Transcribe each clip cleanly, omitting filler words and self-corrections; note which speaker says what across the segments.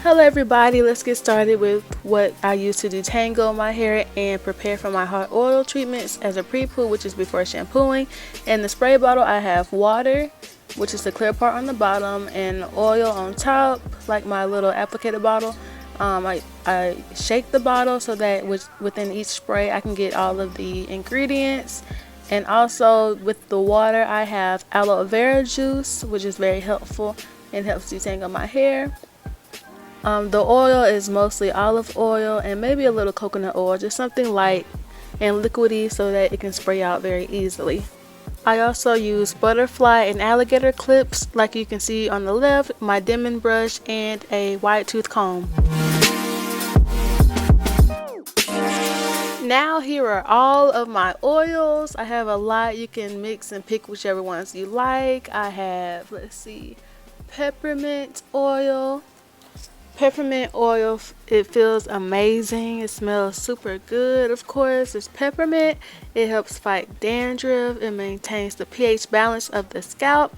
Speaker 1: Hello everybody, let's get started with what I use to detangle my hair and prepare for my hot oil treatments as a pre-poo, which is before shampooing. In the spray bottle I have water, which is the clear part on the bottom, and oil on top, like my little applicator bottle. I shake the bottle so that within each spray I can get all of the ingredients. And also with the water I have aloe vera juice, which is very helpful and helps detangle my hair. The oil is mostly olive oil and maybe a little coconut oil, just something light and liquidy so that it can spray out very easily. I also use butterfly and alligator clips, like you can see on the left, my Demon brush, and a wide tooth comb. Now here are all of my oils. I have a lot. You can mix and pick whichever ones you like. I have, let's see, peppermint oil. Peppermint oil, it feels amazing. It smells super good. Of course, it's peppermint. It helps fight dandruff. It maintains the pH balance of the scalp,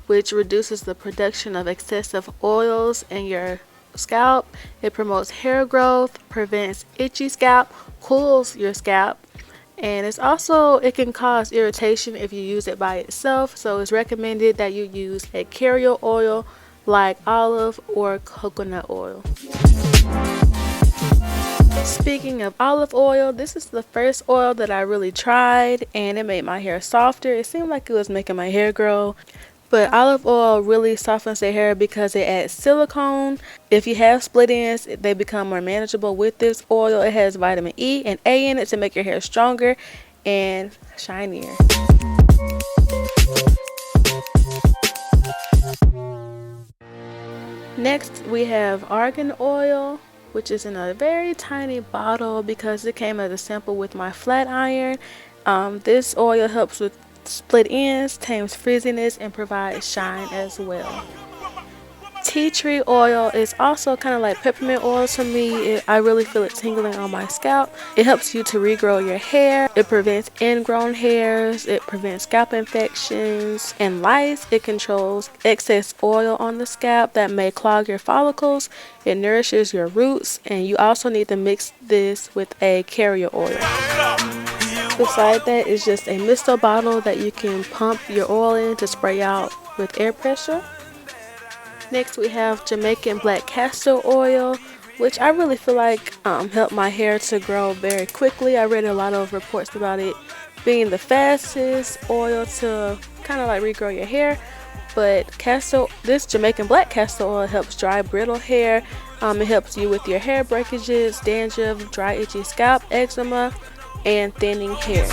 Speaker 1: which reduces the production of excessive oils in your scalp. It promotes hair growth, prevents itchy scalp, cools your scalp, and it can cause irritation if you use it by itself. So it's recommended that you use a carrier oil like olive or coconut oil. Speaking of olive oil, this is the first oil that I really tried and it made my hair softer. It seemed like it was making my hair grow, but olive oil really softens the hair because it adds silicone. If you have split ends, they become more manageable with this oil. It has vitamin E and A in it to make your hair stronger and shinier. Next we have Argan Oil, which is in a very tiny bottle because it came as a sample with my flat iron. This oil helps with split ends, tames frizziness, and provides shine as well. Tea tree oil is also kind of like peppermint oil to me. I really feel it tingling on my scalp. It helps you to regrow your hair. It prevents ingrown hairs. It prevents scalp infections and lice. It controls excess oil on the scalp that may clog your follicles. It nourishes your roots, and you also need to mix this with a carrier oil. Beside that is just a misto bottle that you can pump your oil in to spray out with air pressure. Next we have Jamaican black castor oil, which I really feel like helped my hair to grow very quickly. I read a lot of reports about it being the fastest oil to kind of like regrow your hair. But this Jamaican black castor oil helps dry brittle hair. It helps you with your hair breakages, dandruff, dry itchy scalp, eczema, and thinning hair.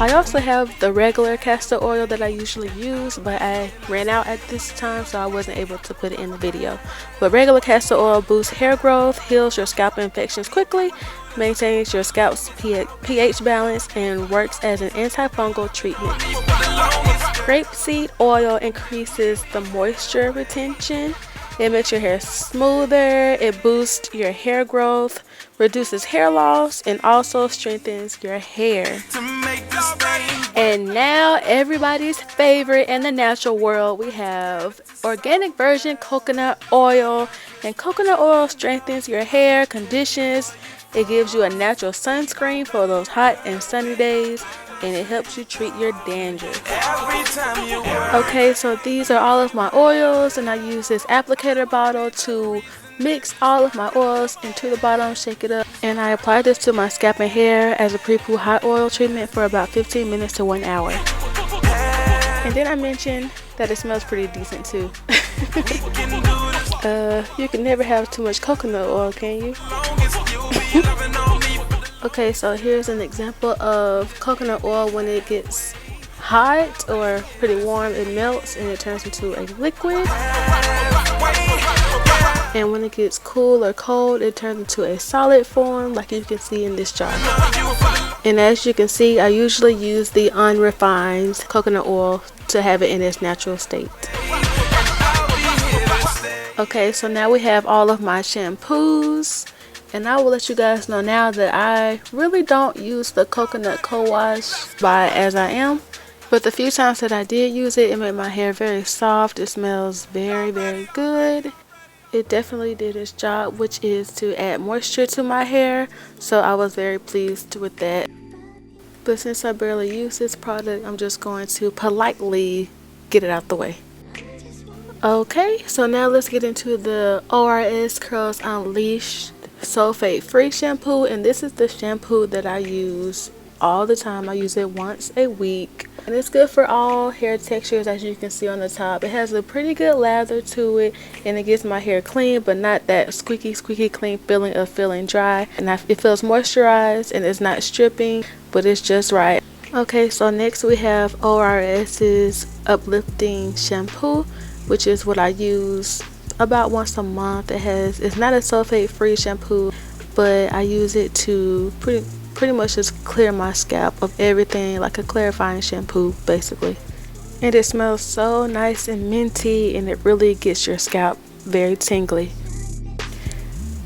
Speaker 1: I also have the regular castor oil that I usually use, but I ran out at this time, so I wasn't able to put it in the video. But regular castor oil boosts hair growth, heals your scalp infections quickly, maintains your scalp's pH balance, and works as an antifungal treatment. Grapeseed oil increases the moisture retention. It makes your hair smoother, it boosts your hair growth, reduces hair loss, and also strengthens your hair. And now everybody's favorite in the natural world, we have organic virgin coconut oil. And coconut oil strengthens your hair, conditions, it gives you a natural sunscreen for those hot and sunny days, and it helps you treat your dandruff. Okay, so these are all of my oils, and I use this applicator bottle to mix all of my oils into the bottom, shake it up, and I apply this to my scalp and hair as a pre-poo hot oil treatment for about 15 minutes to 1 hour. And then I mentioned that it smells pretty decent too. You can never have too much coconut oil, can you? Okay, so here's an example of coconut oil. When it gets hot or pretty warm, it melts and it turns into a liquid. And when it gets cool or cold, it turns into a solid form, like you can see in this jar. And as you can see, I usually use the unrefined coconut oil to have it in its natural state. Okay, so now we have all of my shampoos. And I will let you guys know now that I really don't use the coconut co-wash by As I Am. But the few times that I did use it, it made my hair very soft. It smells very, very good. It definitely did its job, which is to add moisture to my hair. So I was very pleased with that. But since I barely use this product, I'm just going to politely get it out the way. Okay, so now let's get into the ORS Curls Unleashed Sulfate-Free shampoo, and this is the shampoo that I use all the time. I use it once a week, and it's good for all hair textures. As you can see on the top, it has a pretty good lather to it, and it gets my hair clean, but not that squeaky clean feeling of feeling dry. And it feels moisturized, and it's not stripping, but it's just right. Okay, so next we have ORS's Upligting Shampoo, which is what I use about once a month. It's not a sulfate free shampoo, but I use it to pretty much just clear my scalp of everything, like a clarifying shampoo basically. And it smells so nice and minty, and it really gets your scalp very tingly.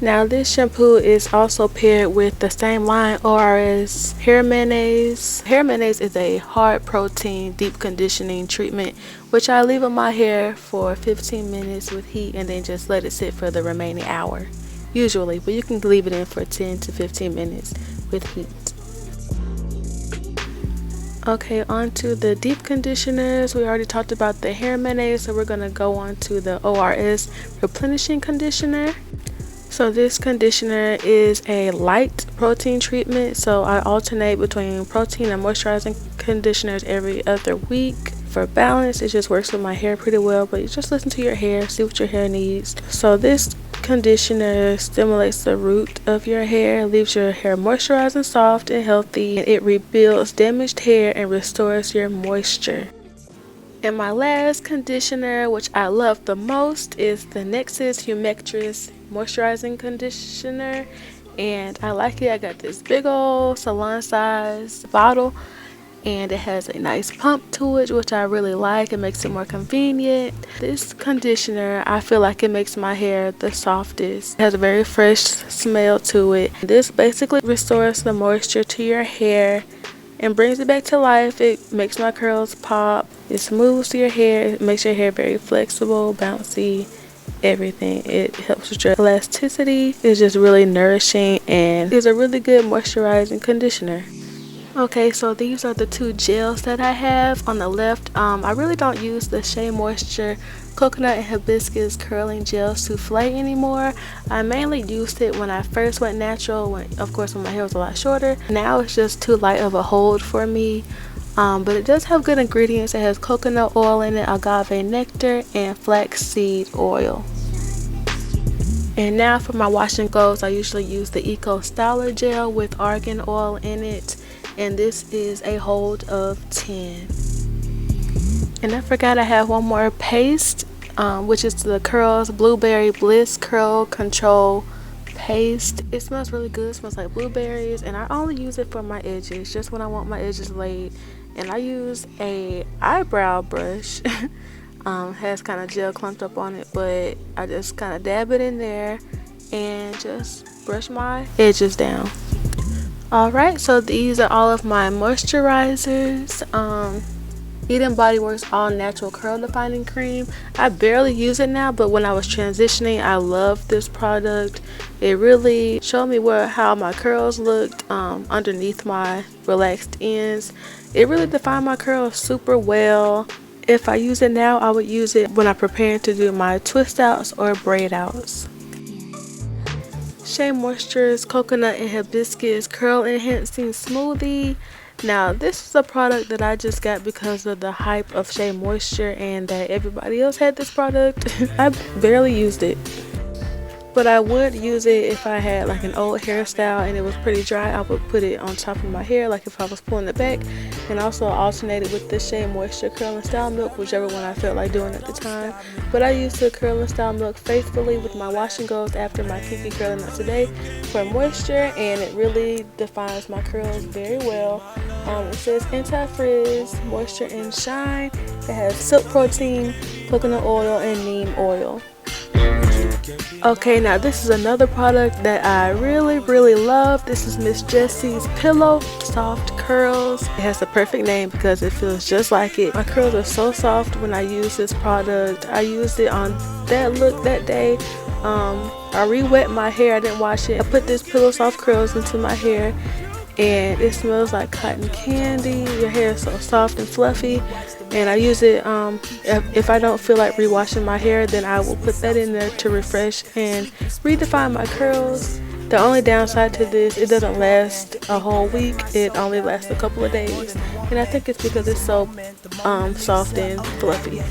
Speaker 1: Now this shampoo is also paired with the same line, ORS Hair Mayonnaise. Hair Mayonnaise is a hard protein deep conditioning treatment, which I leave on my hair for 15 minutes with heat and then just let it sit for the remaining hour usually, but you can leave it in for 10 to 15 minutes with heat. Okay, on to the deep conditioners. We already talked about the hair mayonnaise, so we're going to go on to the ORS Replenishing conditioner. So this conditioner is a light protein treatment, so I alternate between protein and moisturizing conditioners every other week. For balance, it just works with my hair pretty well, but you just listen to your hair, see what your hair needs. So this conditioner stimulates the root of your hair, leaves your hair moisturized and soft and healthy. It rebuilds damaged hair and restores your moisture. And my last conditioner, which I love the most, is the NEXXUS Humectress moisturizing conditioner, and I like it. I got this big old salon size bottle, and it has a nice pump to it, which I really like. It makes it more convenient. This conditioner, I feel like it makes my hair the softest. It has a very fresh smell to it. This basically restores the moisture to your hair and brings it back to life. It makes my curls pop. It smooths your hair. It makes your hair very flexible, bouncy, everything. It helps with your elasticity. It's just really nourishing, and it's a really good moisturizing conditioner. Okay, so these are the two gels that I have. On the left, I really don't use the Shea Moisture Coconut and Hibiscus Curling Gel Souffle anymore. I mainly used it when I first went natural, of course when my hair was a lot shorter. Now it's just too light of a hold for me. But it does have good ingredients. It has coconut oil in it, agave nectar, and flaxseed oil. And now for my wash and goes, I usually use the Eco Styler gel with argan oil in it. and this is a hold of 10. And I forgot I have one more paste, which is the Curls Blueberry Bliss Curl Control paste. It smells really good. It smells like blueberries, and I only use it for my edges, just when I want my edges laid. And I use a eyebrow brush. Has kind of gel clumped up on it, but I just kind of dab it in there and just brush my edges down. Alright, so these are all of my moisturizers. Eden BodyWorks All Natural Curl Defining Cream. I barely use it now, but when I was transitioning, I loved this product. It really showed me how my curls looked underneath my relaxed ends. It really defined my curls super well. If I use it now, I would use it when I'm preparing to do my twist outs or braid outs. Shea Moisture's Coconut and Hibiscus Curl Enhancing Smoothie. Now, this is a product that I just got because of the hype of Shea Moisture and that everybody else had this product. I barely used it, but I would use it if I had like an old hairstyle and it was pretty dry. I would put it on top of my hair, like if I was pulling it back, and also alternate it with the Shea Moisture Curl and Style Milk, whichever one I felt like doing at the time. But I used the Curl and Style Milk faithfully with my wash and goes after my kinky curling out today for moisture, and it really defines my curls very well. It says anti-frizz, moisture and shine. It has silk protein, coconut oil, and neem oil. Okay, now this is another product that I really love. This is Miss Jessie's Pillow Soft Curls. It has the perfect name because it feels just like it. My curls are so soft when I use this product. I used it on that look that day. I re-wet my hair. I didn't wash it. I put this Pillow Soft Curls into my hair, and it smells like cotton candy. Your hair is so soft and fluffy, and I use it if I don't feel like re-washing my hair, then I will put that in there to refresh and redefine my curls. The only downside to this, it doesn't last a whole week. It only lasts a couple of days, and I think it's because it's so soft and fluffy.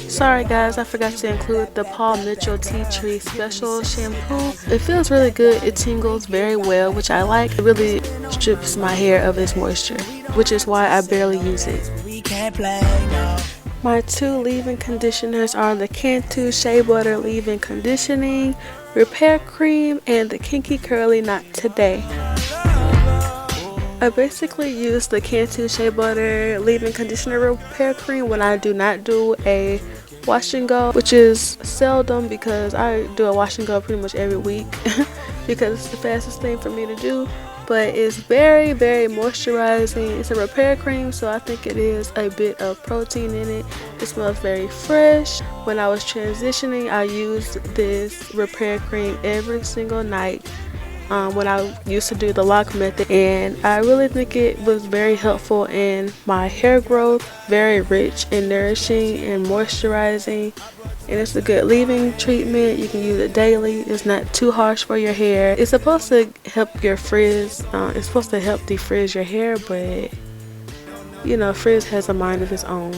Speaker 1: Sorry guys, I forgot to include the Paul Mitchell Tea Tree Special Shampoo. It feels really good. It tingles very well, which I like. It really strips my hair of its moisture, which is why I barely use it. My two leave-in conditioners are the Cantu Shea Butter Leave-In Conditioning Repair Cream and the Kinky Curly Not Today. I basically use the Cantu Shea Butter Leave-In Conditioner Repair Cream when I do not do a wash and go, which is seldom because I do a wash and go pretty much every week because it's the fastest thing for me to do. But it's very moisturizing. It's a repair cream, so I think it is a bit of protein in it. It smells very fresh. When I was transitioning, I used this repair cream every single night when I used to do the lock method, and I really think it was very helpful in my hair growth. Very rich and nourishing and moisturizing, and it's a good leave-in treatment. You can use it daily. It's not too harsh for your hair. It's supposed to help your frizz. It's supposed to help defrizz your hair, but you know, frizz has a mind of its own.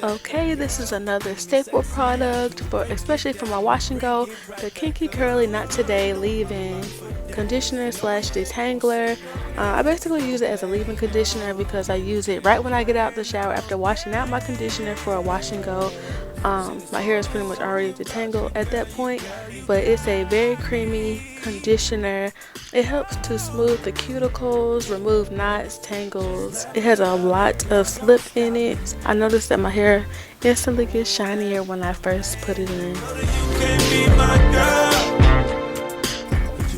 Speaker 1: Okay, this is another staple product especially for my wash and go, the Kinky Curly Not Today Leave-In Conditioner / Detangler. I basically use it as a leave-in conditioner because I use it right when I get out the shower after washing out my conditioner for a wash and go. My hair is pretty much already detangled at that point, but it's a very creamy conditioner. It helps to smooth the cuticles, remove knots, tangles. It has a lot of slip in it. I noticed that my hair instantly gets shinier when I first put it in.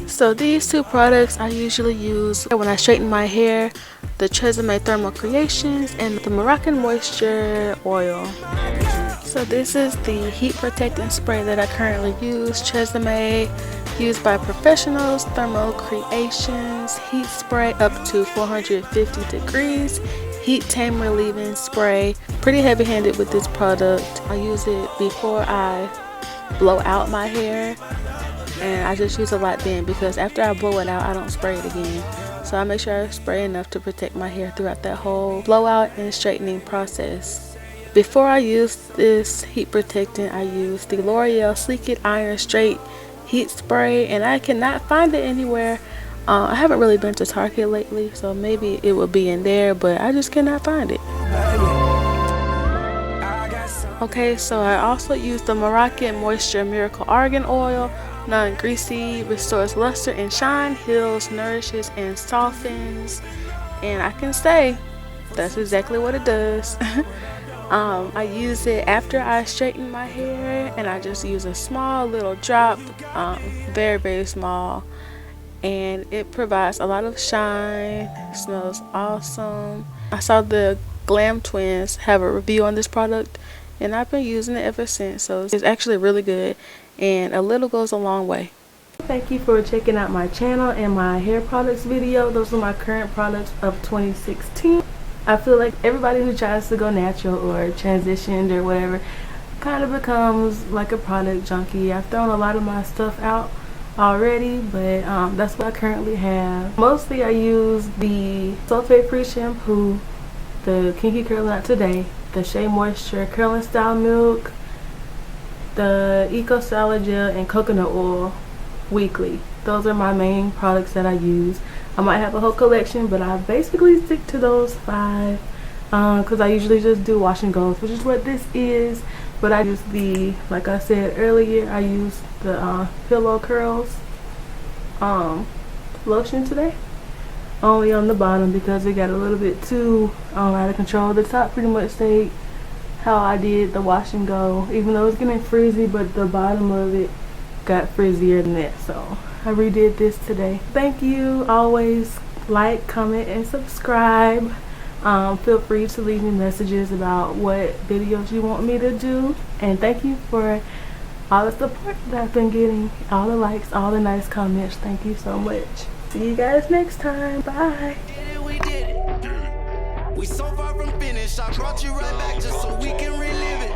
Speaker 1: So these two products I usually use when I straighten my hair, the Tresemme Thermal Creations and the Moroccan Moisture Oil. So this is the heat protectant spray that I currently use, Tresemme, used by professionals, Thermal Creations, heat spray up to 450 degrees, heat tamer leave-in spray. Pretty heavy-handed with this product. I use it before I blow out my hair, and I just use a lot then because after I blow it out, I don't spray it again. So I make sure I spray enough to protect my hair throughout that whole blowout and straightening process. Before I use this heat protectant, I use the L'Oreal Sleek It Iron Straight Heat Spray, and I cannot find it anywhere I haven't really been to Target lately, so maybe it will be in there, but I just cannot find it. Okay, so I also use the Moroccan Moisture Miracle Argan Oil. Non-greasy, restores luster and shine, heals, nourishes, and softens. And I can say that's exactly what it does. I use it after I straighten my hair, and I just use a small little drop, very small, and it provides a lot of shine. It smells awesome. I saw the Glam Twins have a review on this product, and I've been using it ever since, so it's actually really good, and a little goes a long way. Thank you for checking out my channel and my hair products video. Those are my current products of 2016. I feel like everybody who tries to go natural or transitioned or whatever kind of becomes like a product junkie. I've thrown a lot of my stuff out already, but that's what I currently have. Mostly I use the Sulfate-Free shampoo, the Kinky Curl Out Today, the Shea Moisture Curling Style Milk, the Eco Salad Gel, and coconut oil weekly. Those are my main products that I use. I might have a whole collection, but I basically stick to those 5 because I usually just do wash and goes, which is what this is. But I use the, like I said earlier, I use the Pillow Curls lotion today. Only on the bottom because it got a little bit too out of control. The top pretty much stayed how I did the wash and go, even though it's getting frizzy, but the bottom of it got frizzier than that, so I redid this today. Thank you. Always like, comment, and subscribe. Feel free to leave me messages about what videos you want me to do, and thank you for all the support that I've been getting, all the likes, all the nice comments. Thank you so much. See you guys next time. Bye. We so far from finish. I brought you right back just so we can relive it.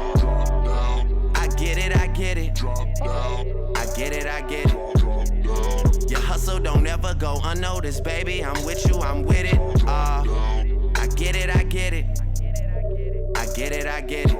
Speaker 1: I get it, I get it. I get it, I get it. Your hustle don't ever go unnoticed, baby. I'm with you, I'm with it. I get it, I get it. I get it, I get it.